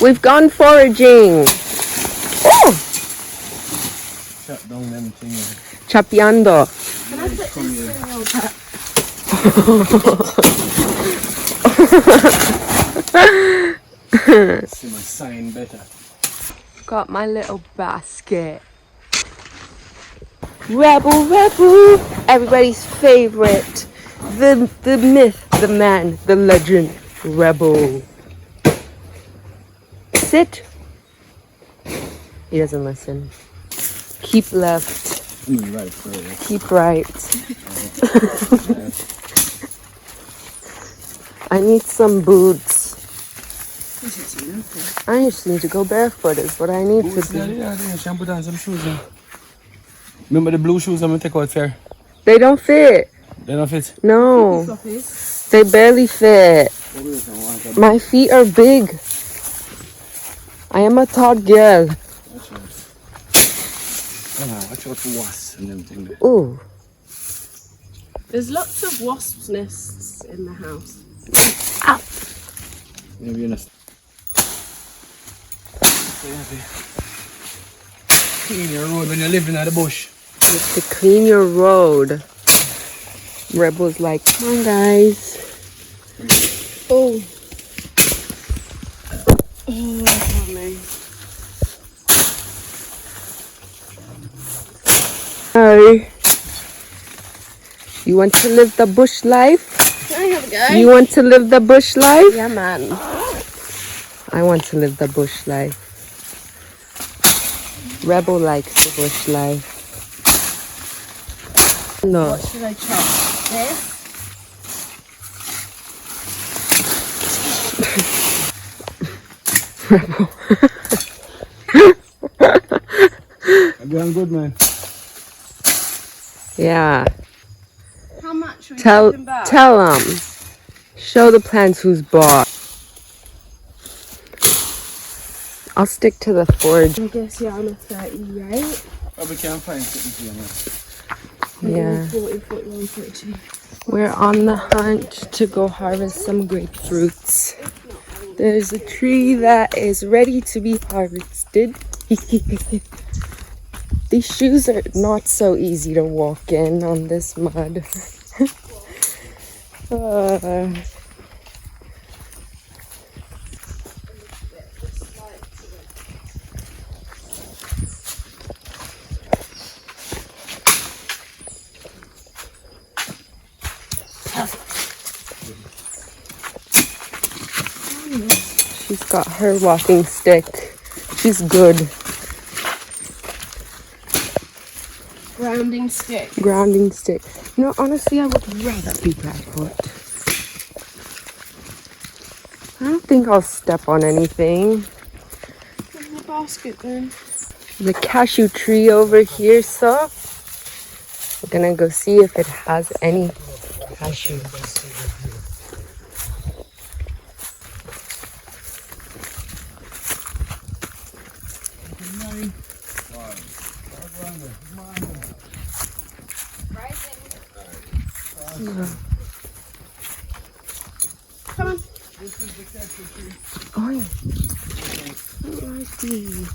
We've gone foraging. Oh! Chop down them things. Chapeando. Can I put this cereal back? See my sign better. Got my little basket. Rebel, rebel, everybody's favorite. The myth, the man, the legend, Rebel. Sit. He doesn't listen. Keep left. Right, further. Keep right. I need some boots. I just need to go barefoot is what I need to do. Yeah, I put on some shoes now. Remember the blue shoes I'm gonna take out there? They don't fit. They don't fit? No. They barely fit. My feet are big. I am a tall girl. Watch out for wasps and everything there. Ooh. There's lots of wasps' nests in the house. Ow. Maybe you're not. Clean your road when you're living at the bush. To clean your road. Rebel's like, come on guys. Oh. Oh, mommy. Hi. You want to live the bush life? Can I have a go? You want to live the bush life? Yeah, man. I want to live the bush life. Rebel likes the bush life. No. What should I chop? This? Rebel. I'm going good, man. Yeah. How much are we Tell talking about? them. Show the plants who's boss. I'll stick to the forage. I guess yeah, I'm a 38. Probably can't find something here, man. Yeah. 40, 41, 42. We're on the hunt to go harvest some grapefruits. There's a tree that is ready to be harvested. These shoes are not so easy to walk in on this mud. She's got her walking stick. She's good. Grounding stick. Grounding stick. You know, honestly, I would rather be barefoot. I don't think I'll step on anything. Put in the basket then. The cashew tree over here, so we're gonna go see if it has any cashews. Come on. Oh, yeah. I like these.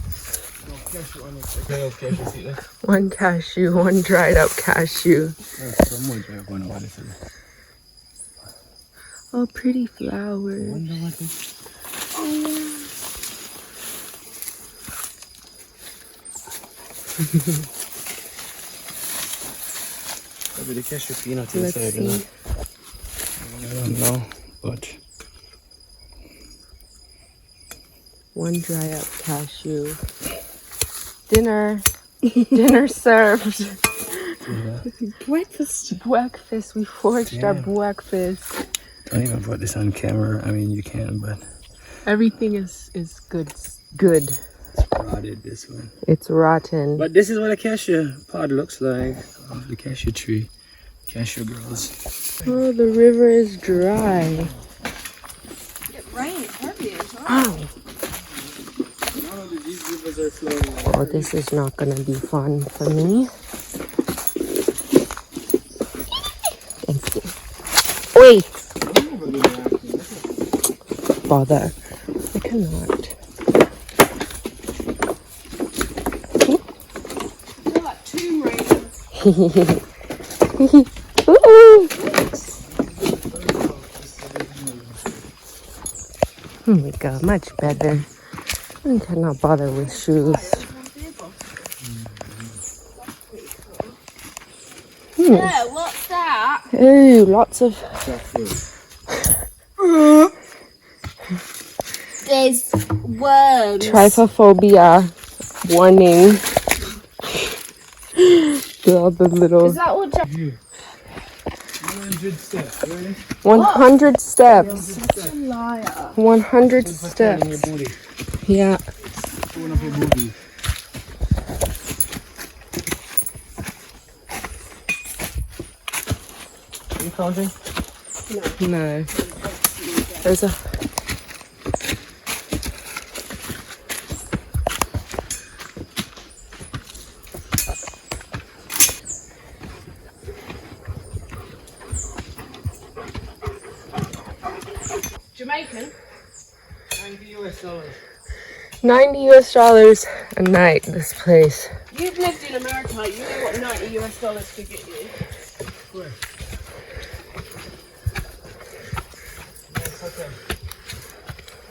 One cashew, one dried up cashew. Oh, pretty flowers. Maybe the cashew peanut Let's inside, see. you know? I don't know, but One dry up cashew. Dinner. Dinner served. Breakfast. Breakfast. We foraged our breakfast. don't even put this on camera. I mean, you can, but Everything is good. Good. it's rotted, this one. It's rotten. But this is what a cashew pod looks like. Of the cashew tree. Cashew girls. Oh, the river is dry. It rained heavy as well. Ow. Oh, this is not gonna be fun for me. Thank you. Wait. Bother. I cannot. Ooh. Here we go, much better. I cannot bother with shoes. Yeah, what's that? Ooh, lots of... There's worms. Trypophobia warning. All the little... Is that what? 100 steps, really? 100 steps. Such a liar. 100 In your steps. booty. Yeah. Going up your booty. Are you counting? No. There's a... Jamaican? $90. $90 a night, this place. You've lived in America. You know what $90 could get you. Where? Yes, okay.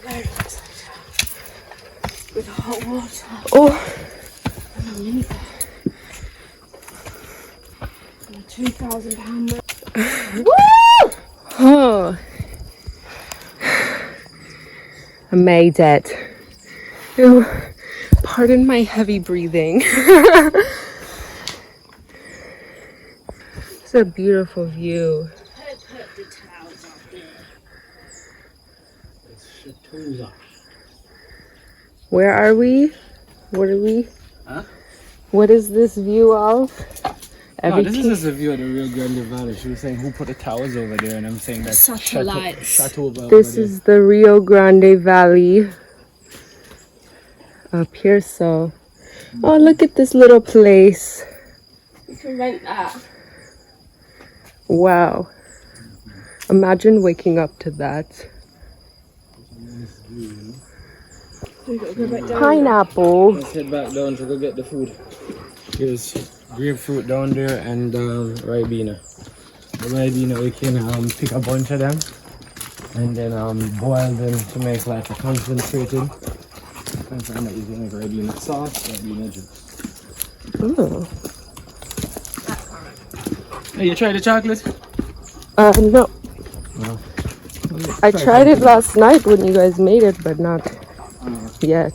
Very nice hotel. With hot water. Oh, And a £2,000 note. oh. I made it. Ew. Pardon my heavy breathing. It's a beautiful view. Put the towels up there. Where are we? What are we? Huh? What is this view of? No, this is just a view of the Rio Grande Valley. She was saying who put the towers over there, and I'm saying that's Satellites. Chateau over This there. is the Rio Grande Valley up here. So, oh, look at this little place. You can rent that. Wow. Imagine waking up to that. We've got to go back down. Pineapple. Let's head back down to go get the food. Here's grapefruit down there and ribena. The ribena we can pick a bunch of them and then boil them to make like a concentrated. I'm trying to make ribena sauce, ribena juice. Ooh. Hey, you tried the chocolate? No. No. I tried it last night when you guys made it, but not yet.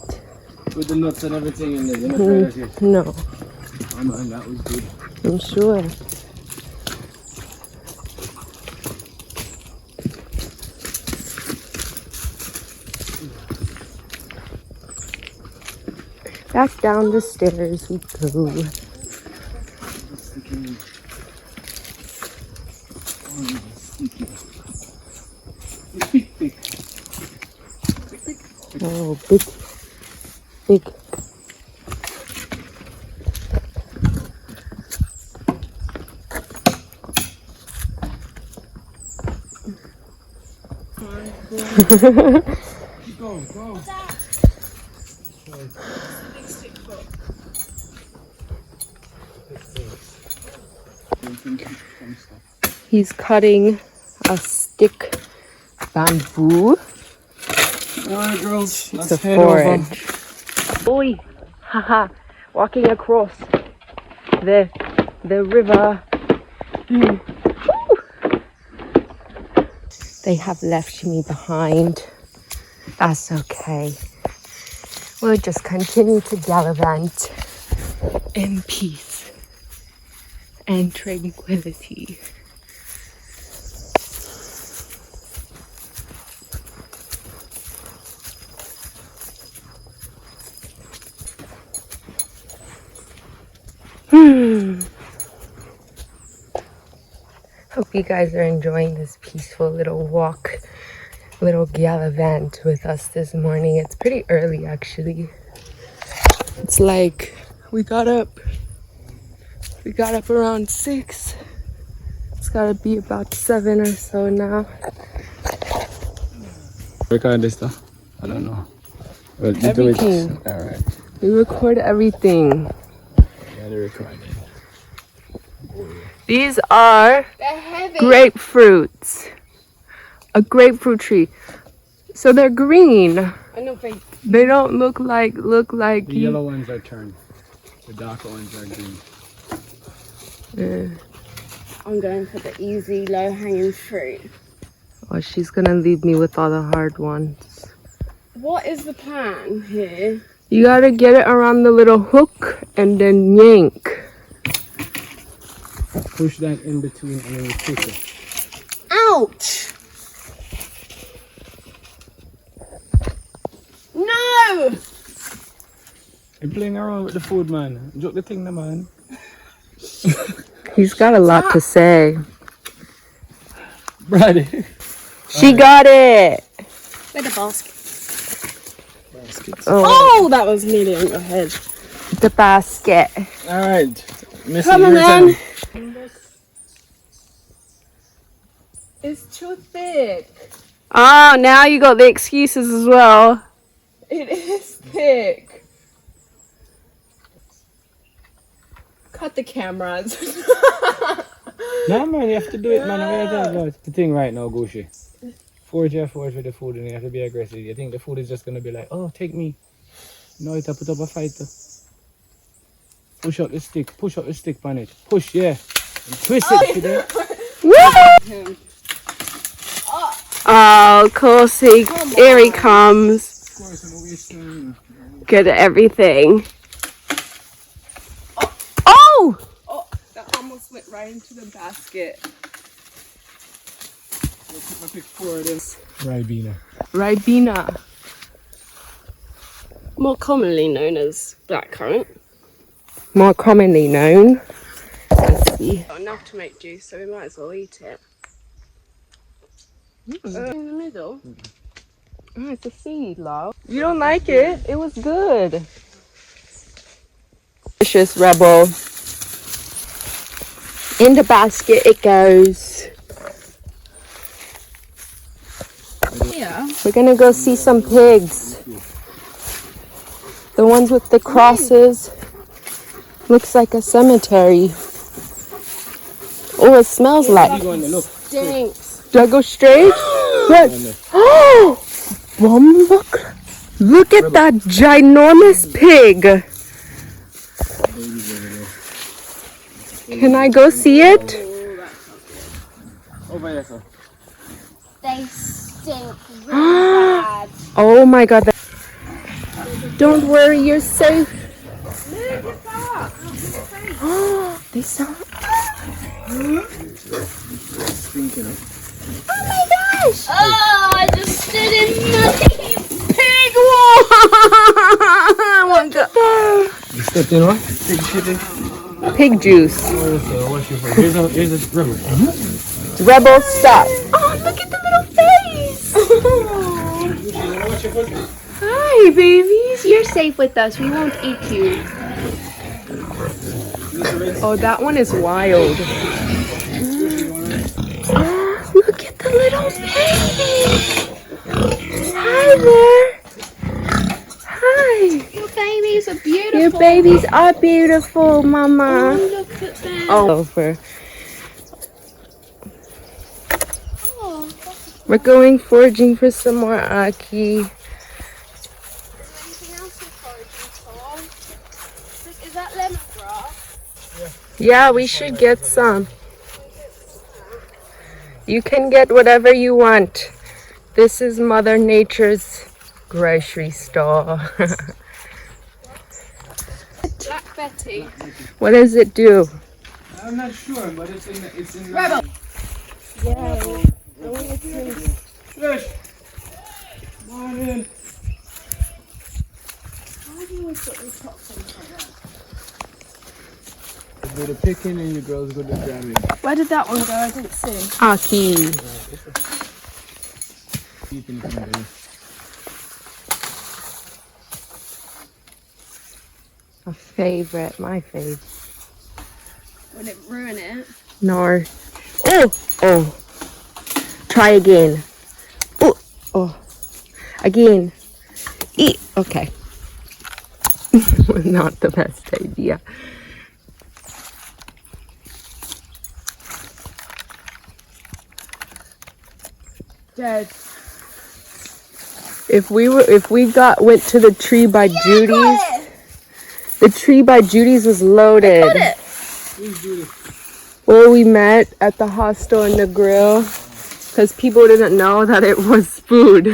With the nuts and everything in there. You never tried that yet? No, Oh man, that was good. I'm sure. Back down the stairs we go. Oh, big. Go. He's cutting a stick bamboo. Alright girls, It's let's a head over. forage. Oi, haha, walking across the river. Woo. They have left me behind. That's okay. We'll just continue to gallivant in peace and tranquility. Hope you guys are enjoying this peaceful little walk, little gallivant with us this morning. It's pretty early actually. It's like we got up around 6. It's gotta be about 7 or so now. Record this stuff? I don't know. Well, you do it. Everything. Alright. We record everything. Yeah, they record it. These are They're heavy. grapefruits. A grapefruit tree. So they're green. I know They don't look like The yellow ones are turned. The darker ones are green. I'm going for the easy, low-hanging fruit. Oh, she's gonna leave me with all the hard ones. What is the plan here? You gotta get it around the little hook and then yank. Push that in between and then you push it. Ouch! No! You're playing around with the food, man. Joke the thing, man. He's got a lot to say. Brady. She got it! With a basket. Oh, Oh, that was nearly on your head. the basket. Alright. Missy, Come on, your then. turn. It's too thick. Oh, now you got the excuses as well. It is thick. Cut the cameras. No, man, you have to do it, man. What are you talking about? The thing right now, Gucci. Forge with the food and you have to be aggressive. You think the food is just going to be like, oh, take me. No, you have to put up a fight. Push up the stick. Push up the stick on it. Push, yeah. And twist it today. Woo! Oh, of course here he comes. Good at everything. Oh! Oh, that almost went right into the basket. Ribena. Ribena. More commonly known as blackcurrant. More commonly known. Let's see. Got enough to make juice, so we might as well eat it. In the middle. Oh, it's a seed, love. You don't like it? It was good. Delicious Rebel. In the basket it goes. Yeah. We're gonna go see some pigs. The ones with the crosses. Looks like a cemetery. Oh, it smells like. Stinks. Do I go straight? What? Oh! Mom, look at that ginormous pig. Can I go see it? Over here, sir. They stink really bad. Oh my god. Don't worry, you're safe. They sound. Oh my gosh! Oh, I just stood in muddy Pig wall! I want to You stepped in what? Pig shit. Pig juice. Oh, so what's your favorite? Here's a rebel. Rebel stop. Oh, look at the little face. Hi, babies. You're safe with us. We won't eat you. Oh, that one is wild. Oh, look at the little baby. Hi there. Hi. Your babies are beautiful. Your babies are beautiful, Mama. Oh, look at them. Oh, over. We're going foraging for some more aki. Is there anything else you're foraging for? Is that lemongrass? Yeah, we should get some. You can get whatever you want. This is Mother Nature's grocery store. Black Betty. What does it do? I'm not sure, but it's in Rebel. Yeah. Fish. Morning. Why do you always put the top things like that? You go to picking and your girls go to grabbing. Where did that one go? I didn't see. Aki. Keeping from there. A favorite, my favorite. Would it ruin it? Nor. Oh. Try again. Oh. Again. Eat. Okay. Not the best idea. Dead. If we went to the tree by Judy's, the tree by Judy's was loaded. Where we met at the hostel and the grill, because people didn't know that it was food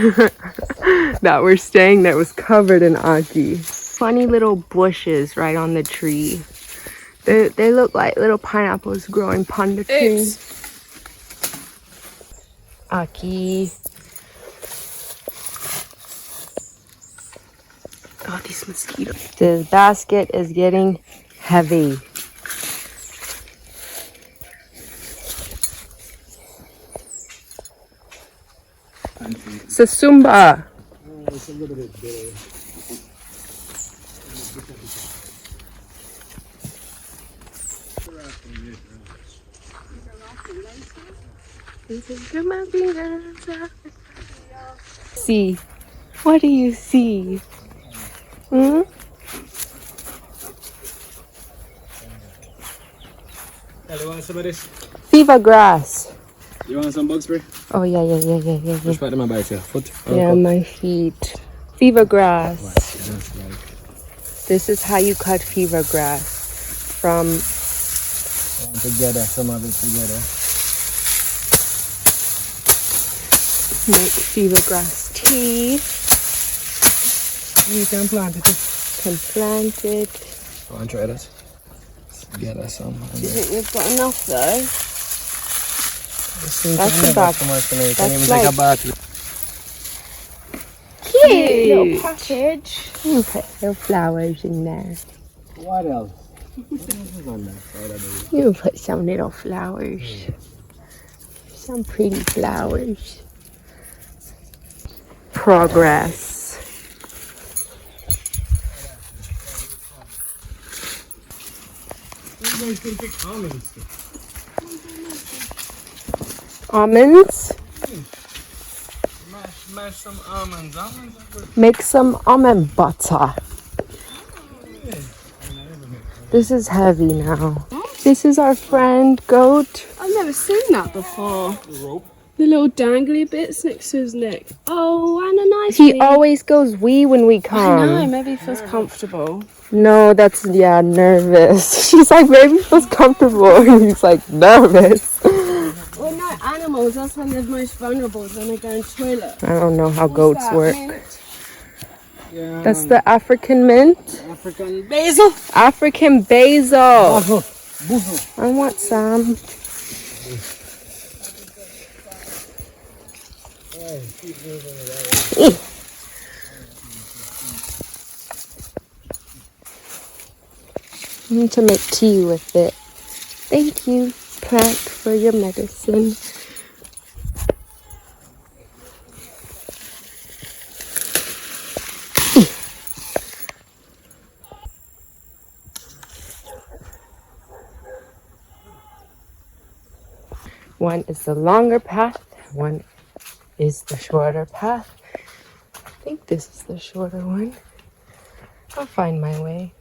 that we're staying that was covered in aki. Funny little bushes right on the tree. They look like little pineapples growing upon the tree. Oops. Aki. Oh, these mosquitoes. This basket is getting heavy. Sasumba. It's a little bit bitter. See, what do you see? Hmm? You want some of this? Fever grass. You want some bug spray? Oh yeah. Just pat them about your foot. Yeah, my feet. Fever grass. Just like This is how you cut fever grass from together, some of it together. make fever grass tea. You can plant it. Can plant it. Want to try that? Get us some. Do you think we've got enough though? That's about That's like a bottle. cute. Little package. You put little flowers in there. What else? What else is on that side of the You put some little flowers. Some pretty flowers. Progress. You can pick almonds. Almonds. Mash some almonds. Almonds are good. Make some almond butter. This is heavy now. This is our friend Goat. I've never seen that before. The rope. The little dangly bits next to his neck. Oh, and a nice He wee. always goes wee when we come. I know, maybe he feels comfortable. No, that's, yeah, nervous. She's like, maybe he feels comfortable. And he's like, nervous. Well, no, animals, that's when they're most vulnerable, is when they go in the toilet. I don't know how What's goats that, work. mint? Yeah. That's the African mint. African basil. African basil. I want some. I need to make tea with it. Thank you, plant, for your medicine. One is the longer path, one is the shorter path. I think this is the shorter one. I'll find my way.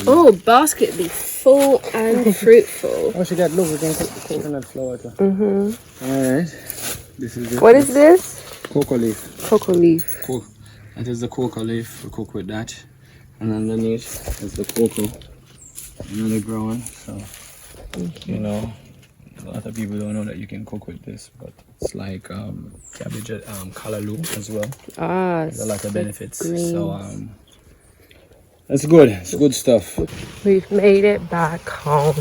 Oh, basket be full and fruitful. Oh, she got look, we can cook the coconut flour too. Alright. This is it. What is this? Cocoa leaf. Cocoa leaf. That is the cocoa leaf. We cook with that. And underneath is the cocoa. Another growing. So, you know, a lot of people don't know that you can cook with this, but it's like cabbage, callaloo as well. Ah, There's a lot of benefits. greens. So, it's good. It's good stuff. We've made it back home.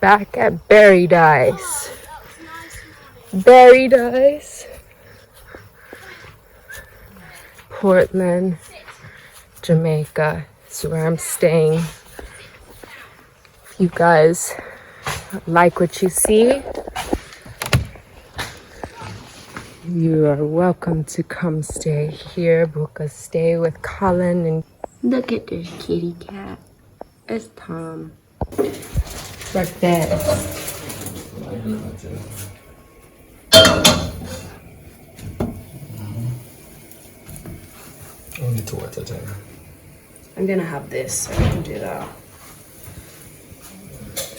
Back at BERRYDISE. BERRYDISE. Portland, Jamaica. Is where I'm staying. If you guys like what you see, you are welcome to come stay here. Book a stay with Colin. And look at this kitty cat. It's Tom. Breakfast. two at a time. I'm gonna have this, so I can do that.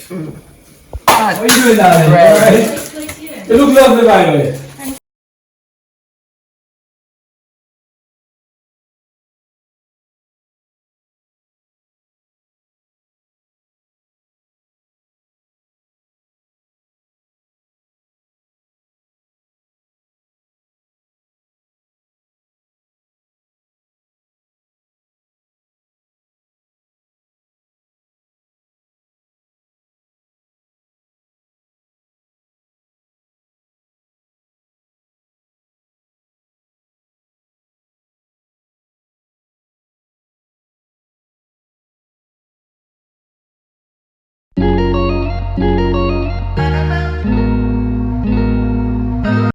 What are you doing down there? Right? You look lovely, by the way.